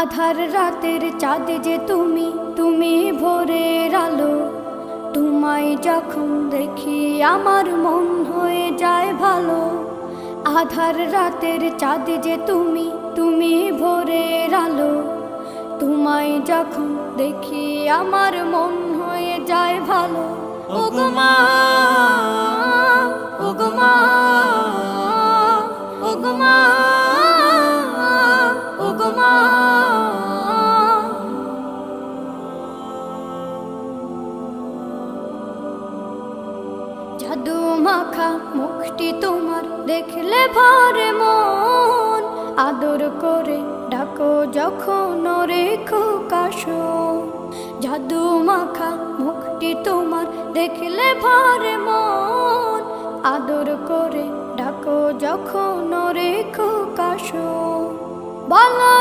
আধার রাতের চাঁদ যে তুমি, তুমি ভোরের আলো। তোমায় যখন দেখি আমার মন হয়ে যায় ভালো। আধার রাতের চাঁদ যে তুমি, তুমি ভোরের আলো। তোমায় যখন দেখি আমার মন হয়ে যায় ভালো। ওগো মা, ওগো মা, ওগো মা, ওগো মা। জাদু মাখা মুখটি তোমার দেখলে ভরে মন। আদর করে ডাকো যখন রেখো কাশো। জাদু মাখা মুখটি তোমার দেখলে ভরে মন। আদর করে ডাকো যখন রেখো কাশো। বলো